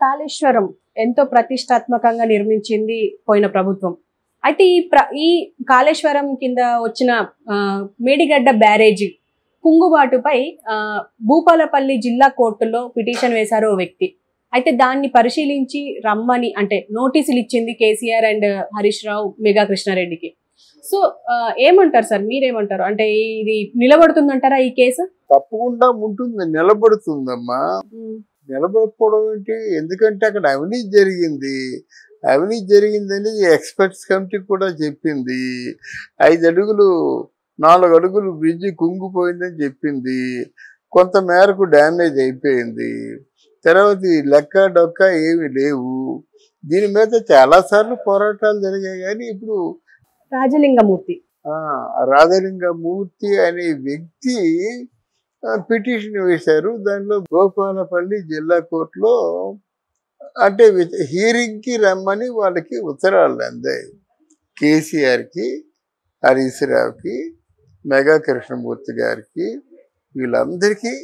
కాళేశ్వరం ఎంతో ప్రతిష్టాత్మకంగా నిర్మించింది పోయిన ప్రభుత్వం. అయితే ఈ కాళేశ్వరం కింద వచ్చిన మేడిగడ్డ బ్యారేజీ కుంగుబాటుపై భూపాలపల్లి జిల్లా కోర్టులో పిటిషన్ వేశారు ఓ వ్యక్తి. అయితే దాన్ని పరిశీలించి రమ్మని అంటే నోటీసులు ఇచ్చింది కేసీఆర్ అండ్ హరీష్ రావు మెగా కృష్ణారెడ్డికి. సో ఏమంటారు సార్, మీరేమంటారు? అంటే ఇది నిలబడుతుందంటారా ఈ కేసు? తప్పకుండా ఉంటుంది, నిలబడుతుందమ్మా. నిలబడకపోవడం ఏంటి? ఎందుకంటే అక్కడ అవినీతి జరిగిందని ఎక్స్పర్ట్స్ కమిటీ కూడా చెప్పింది. 5 అడుగులు 4 అడుగులు బ్రిడ్జి కుంగిపోయిందని చెప్పింది. కొంత మేరకు డ్యామేజ్ అయిపోయింది. తర్వాత లెక్క డొక్క ఏమి లేవు. దీని మీద చాలాసార్లు పోరాటాలు జరిగాయి. కానీ ఇప్పుడు రాజలింగమూర్తి అనే వ్యక్తి పిటిషన్ వేశారు. దానిలో భూపాలపల్లి జిల్లా కోర్టులో అంటే హీరింగ్కి రమ్మని వాళ్ళకి ఉత్తరాలు అందాయి. కేసీఆర్కి, హరీష్ రావుకి, మెగా కృష్ణమూర్తి గారికి, వీళ్ళందరికీ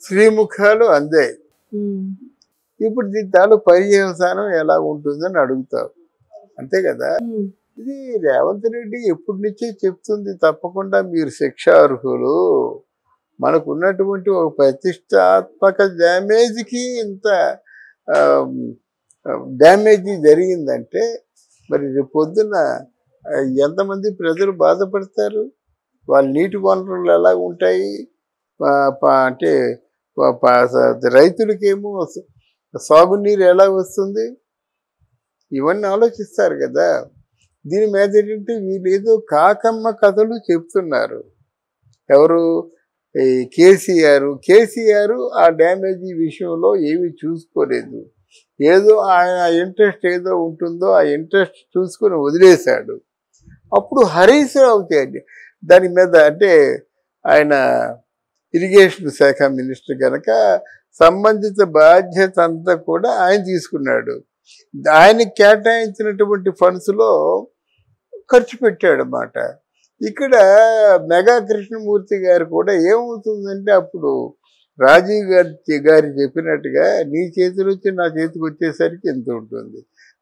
శ్రీముఖాలు అందాయి. ఇప్పుడు దీని తాలూ పర్యవసానం ఎలా ఉంటుందని అడుగుతావు, అంతే కదా. ఇది రేవంత్ రెడ్డి ఎప్పటి నుంచే చెప్తుంది, తప్పకుండా మీరు శిక్షార్హులు. మనకు ఉన్నటువంటి ఒక ప్రతిష్టాత్మక డ్యామేజ్కి ఇంత డ్యామేజ్ జరిగిందంటే మరి రేపు పొద్దున్న ఎంతమంది ప్రజలు బాధపడతారు? వాళ్ళ నీటి వనరులు ఎలా ఉంటాయి? అంటే రైతులకేమో సాగునీరు ఎలా వస్తుంది? ఇవన్నీ ఆలోచిస్తారు కదా. దీని మీద ఏంటంటే వీళ్ళు ఏదో కాకమ్మ కథలు చెప్తున్నారు. ఎవరు? కేసీఆర్ ఆ డ్యామేజీ విషయంలో ఏమీ చూసుకోలేదు. ఏదో ఆయన ఇంట్రెస్ట్ ఏదో ఉంటుందో ఆ ఇంట్రెస్ట్ చూసుకొని వదిలేశాడు. అప్పుడు హరీష్ రావుకి దాని మీద అంటే ఆయన ఇరిగేషన్ శాఖ మినిస్టర్ కనుక సంబంధిత బాధ్యత అంతా కూడా ఆయన తీసుకున్నాడు. ఆయనకి కేటాయించినటువంటి ఫండ్స్లో ఖర్చు పెట్టాడు అన్నమాట. ఇక్కడ మెగా కృష్ణమూర్తి గారు కూడా ఏమవుతుందంటే అప్పుడు రాజీవ్ గారు చెప్పినట్టుగా నీ చేతిలో వచ్చి నా చేతికి వచ్చేసరికి ఎంత ఉంటుంది,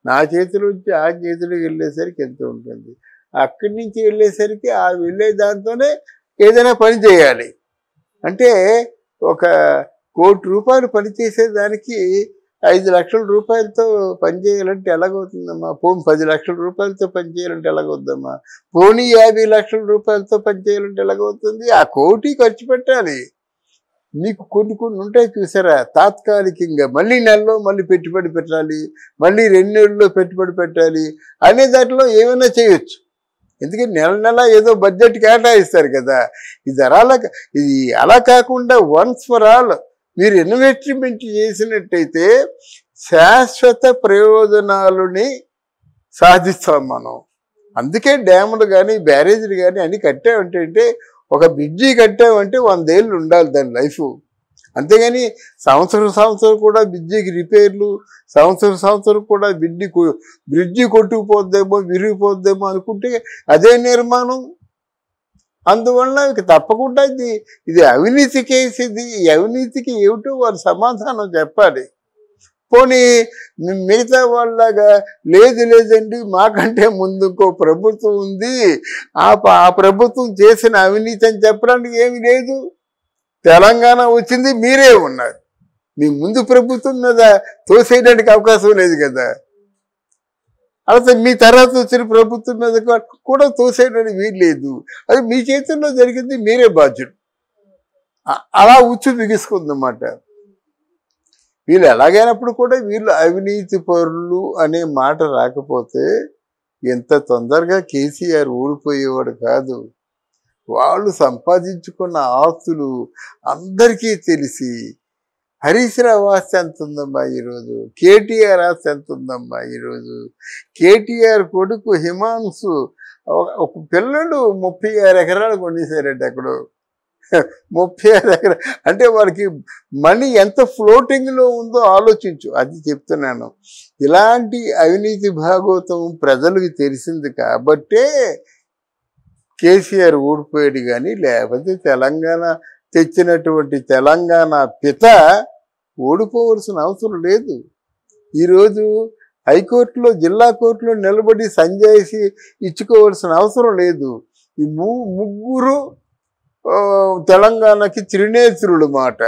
నా చేతిలో వచ్చి ఆ చేతిలోకి వెళ్ళేసరికి ఎంత ఉంటుంది, అక్కడి నుంచి వెళ్ళేసరికి ఆ వెళ్ళే దాంతోనే ఏదైనా పని చేయాలి. అంటే 1 కోటి రూపాయలు పనిచేసేదానికి 5 లక్షల రూపాయలతో పనిచేయాలంటే ఎలాగవుతుందమ్మా? పోనీ 10 లక్షల రూపాయలతో పనిచేయాలంటే ఎలాగవుద్దమ్మా? పోనీ 50 లక్షల రూపాయలతో పనిచేయాలంటే ఎలాగవుతుంది? ఆ కోటి ఖర్చు పెట్టాలి. మీకు కొన్ని ఉంటాయి చూసారా, తాత్కాలికంగా మళ్ళీ నెలలో మళ్ళీ పెట్టుబడి పెట్టాలి, మళ్ళీ 2 నెలల్లో పెట్టుబడి పెట్టాలి అనే దాంట్లో ఏమైనా చేయొచ్చు. ఎందుకంటే నెల ఏదో బడ్జెట్ కేటాయిస్తారు కదా. ఇది అలా కాకుండా వన్స్ ఫర్ ఆల్ మీరు ఇన్వెస్ట్మెంట్ చేసినట్టయితే శాశ్వత ప్రయోజనాలని సాధిస్తాం మనం. అందుకే డ్యాములు కానీ బ్యారేజీలు కానీ అన్ని కట్టామంటే ఒక బ్రిడ్జి కట్టామంటే 100 ఏళ్ళు ఉండాలి దాని లైఫ్. అంతేగాని సంవత్సరం కూడా బ్రిడ్జికి రిపేర్లు, సంవత్సరం కూడా బ్రిడ్జి కొట్టుకుపోద్దేమో విరిగిపోద్దేమో అనుకుంటే అదే నిర్మాణం. అందువల్ల తప్పకుండా ఇది అవినీతి కేసు. ఈ అవినీతికి ఏమిటో వారు సమాధానం చెప్పాలి. పోనీ మిగతా వాళ్ళలాగా లేదండి మాకంటే ముందు ఇంకో ప్రభుత్వం ఉంది, ఆ ప్రభుత్వం చేసిన అవినీతి అని చెప్పడానికి ఏమీ లేదు. తెలంగాణ వచ్చింది మీరే ఉన్నారు, మీ ముందు ప్రభుత్వం మీద తోసేయడానికి అవకాశం లేదు కదా. అలాగే మీ తర్వాత వచ్చిన ప్రభుత్వం మీద కూడా తోసేయడానికి వీలు లేదు. అది మీ చేతుల్లో జరిగింది, మీరే బాధ్యుడు. అలా ఉచ్చు బిగుసుకుందన్నమాట. వీళ్ళు ఎలాగైనప్పుడు కూడా వీళ్ళు అవినీతి పరులు అనే మాట రాకపోతే ఎంత తొందరగా కేసీఆర్ ఓడిపోయేవాడు కాదు. వాళ్ళు సంపాదించుకున్న ఆస్తులు అందరికీ తెలిసి హరీష్ రావు ఆస్తి ఎంత ఉందమ్మా ఈరోజు, కేటీఆర్ ఆస్తి ఎంత ఉందమ్మా ఈరోజు. కేటీఆర్ కొడుకు హిమాంశు ఒక పిల్లడు 36 ఎకరాలు కొనేసారంటే అక్కడ 36 ఎకరాలు అంటే వాళ్ళకి మనీ ఎంత ఫ్లోటింగ్లో ఉందో ఆలోచించు. అది చెప్తున్నాను. ఇలాంటి అవినీతి భాగవతం ప్రజలకు తెలిసింది కాబట్టే కేసీఆర్ ఓడిపోయాడు. కానీ లేకపోతే తెలంగాణ తెచ్చినటువంటి తెలంగాణ పిత ఓడిపోవలసిన అవసరం లేదు. ఈరోజు హైకోర్టులో జిల్లా కోర్టులో నిలబడి సంజాయిషి ఇచ్చుకోవాల్సిన అవసరం లేదు. ఈ ముగ్గురు తెలంగాణకి త్రినేత్రులు మాట.